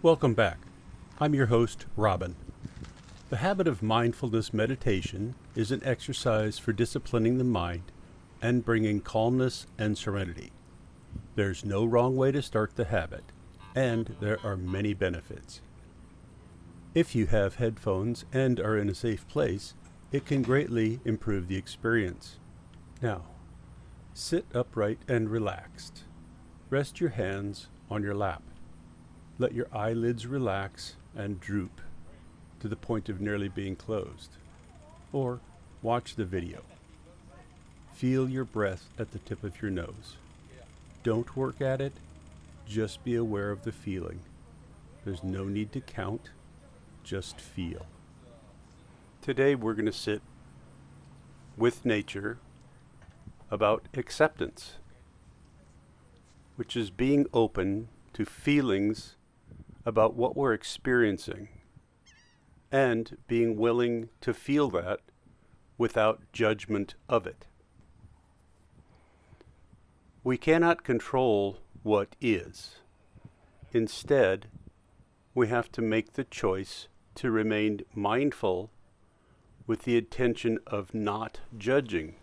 Welcome back. I'm your host, Robin. The habit of mindfulness meditation is an exercise for disciplining the mind and bringing calmness and serenity. There's no wrong way to start the habit, and there are many benefits. If you have headphones and are in a safe place, it can greatly improve the experience. Now, sit upright and relaxed. Rest your hands on your lap. Let your eyelids relax and droop to the point of nearly being closed. Or watch the video. Feel your breath at the tip of your nose. Don't work at it, just be aware of the feeling. There's no need to count, just feel. Today we're going to sit with nature about acceptance, which is being open to feelings about what we're experiencing and being willing to feel that without judgment of it. We cannot control what is. Instead, we have to make the choice to remain mindful with the intention of not judging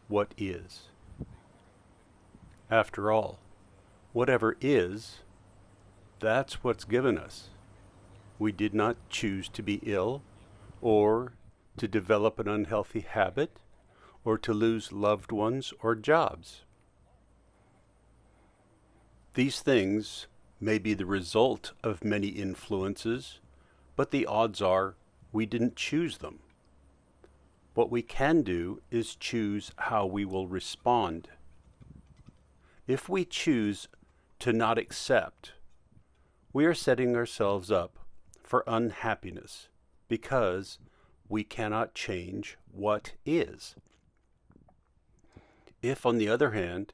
what is. After all, whatever is, that's what's given us. We did not choose to be ill, or to develop an unhealthy habit, or to lose loved ones or jobs. These things may be the result of many influences, but the odds are we didn't choose them. What we can do is choose how we will respond. If we choose to not accept, we are setting ourselves up for unhappiness because we cannot change what is. If, on the other hand,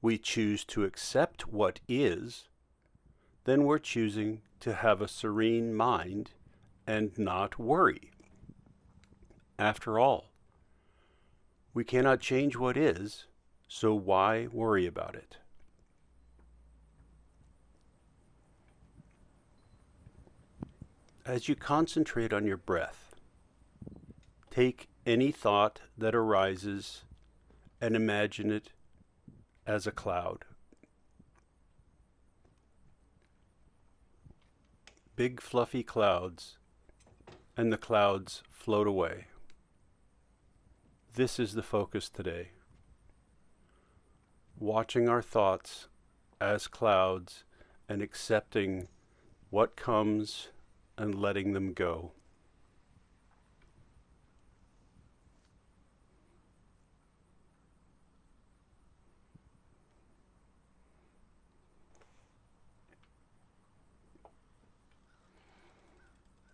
we choose to accept what is, then we're choosing to have a serene mind and not worry. After all, we cannot change what is, so why worry about it? As you concentrate on your breath, take any thought that arises and imagine it as a cloud. Big fluffy clouds, and the clouds float away. This is the focus today. Watching our thoughts as clouds and accepting what comes and letting them go.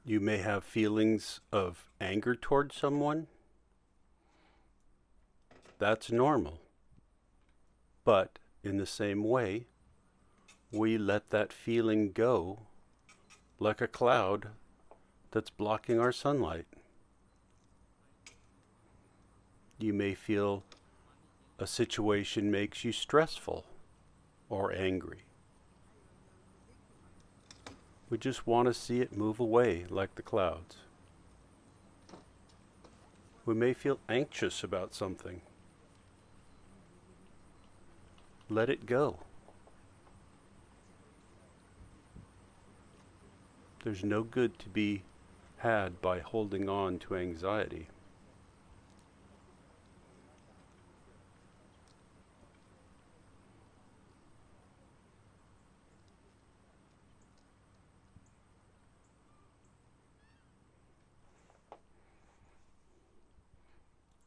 You may have feelings of anger toward someone. That's normal. But in the same way, we let that feeling go like a cloud that's blocking our sunlight. You may feel a situation makes you stressful or angry. We just want to see it move away like the clouds. We may feel anxious about something. Let it go. There's no good to be had by holding on to anxiety.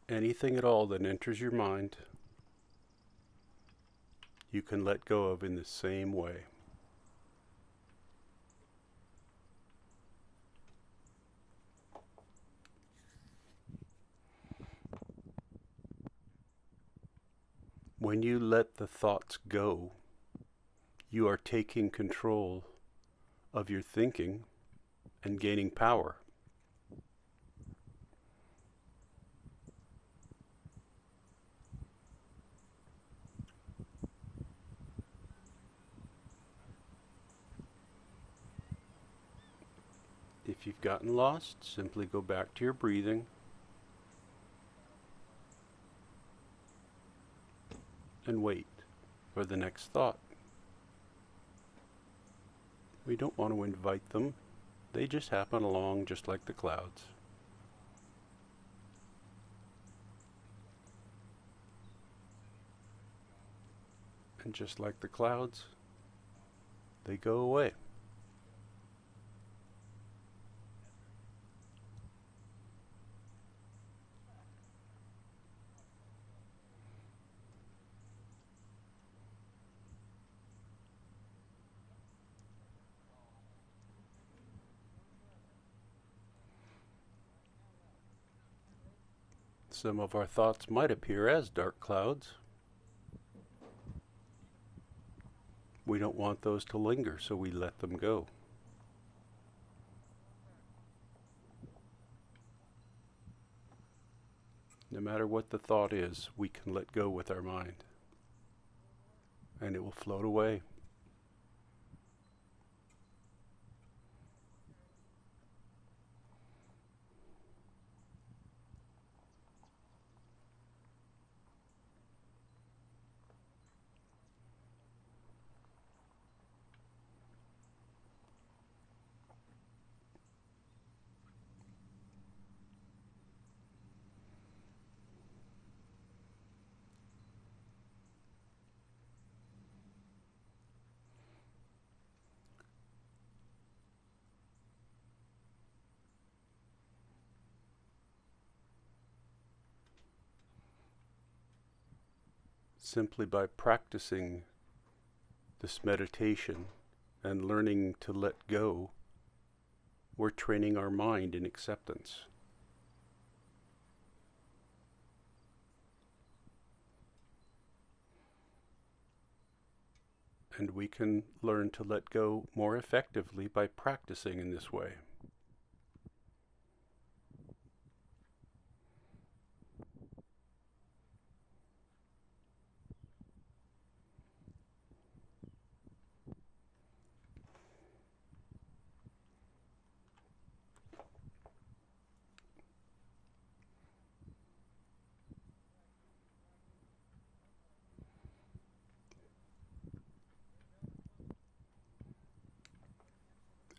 Anything at all that enters your mind, you can let go of in the same way. When you let the thoughts go, you are taking control of your thinking and gaining power. If you've gotten lost, simply go back to your breathing and wait for the next thought. We don't want to invite them. They just happen along just like the clouds. And just like the clouds, they go away. Some of our thoughts might appear as dark clouds. We don't want those to linger, so we let them go. No matter what the thought is, we can let go with our mind, and it will float away. Simply by practicing this meditation and learning to let go, we're training our mind in acceptance. And we can learn to let go more effectively by practicing in this way.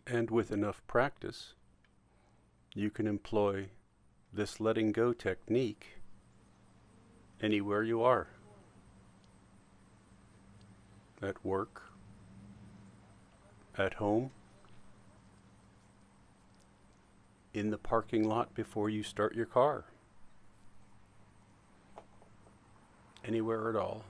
And with enough practice, you can employ this letting go technique anywhere you are. At work, at home, in the parking lot before you start your car. Anywhere at all.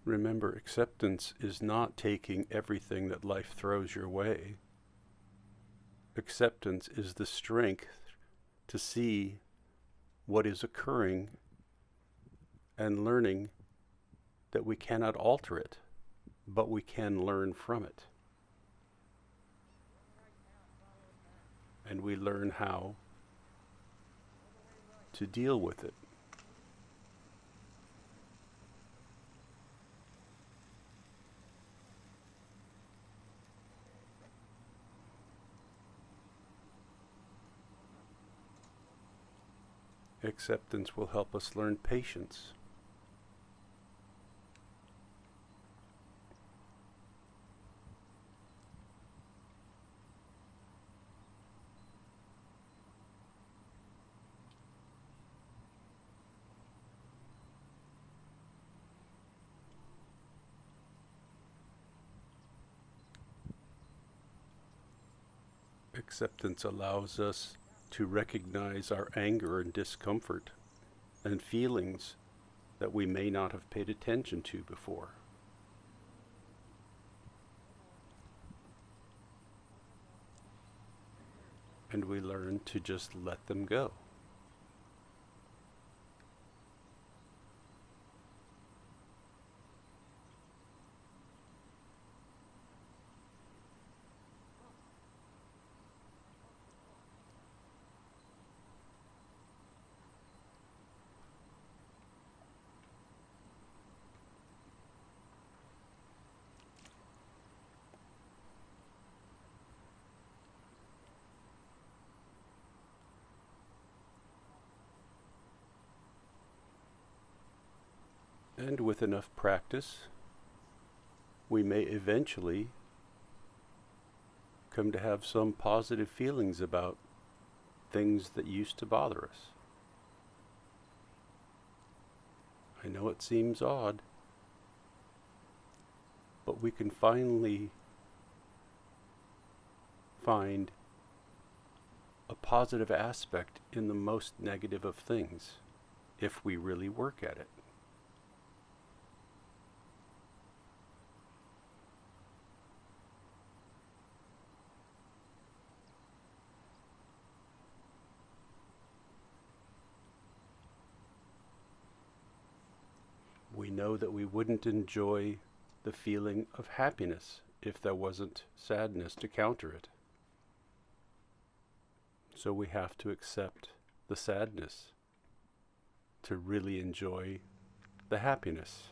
Remember, acceptance is not taking everything that life throws your way. Acceptance is the strength to see what is occurring and learning that we cannot alter it, but we can learn from it. And we learn how to deal with it. Acceptance will help us learn patience. Acceptance allows us to recognize our anger and discomfort and feelings that we may not have paid attention to before. And we learn to just let them go. And with enough practice, we may eventually come to have some positive feelings about things that used to bother us. I know it seems odd, but we can finally find a positive aspect in the most negative of things if we really work at it. We know that we wouldn't enjoy the feeling of happiness if there wasn't sadness to counter it. So we have to accept the sadness to really enjoy the happiness.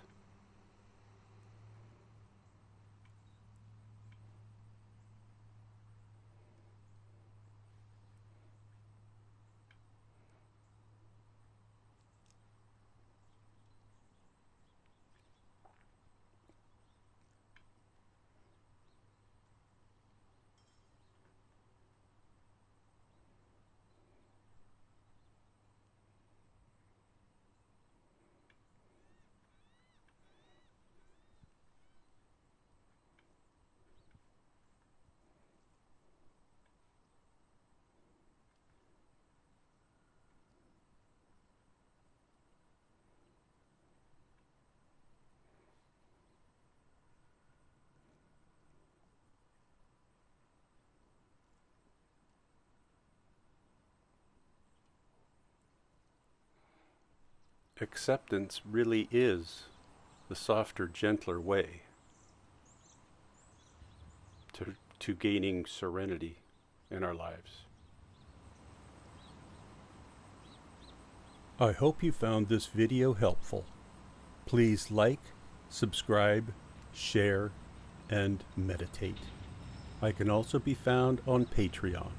Acceptance really is the softer, gentler way to gaining serenity in our lives. I hope you found this video helpful. Please like, subscribe, share, and meditate. I can also be found on Patreon.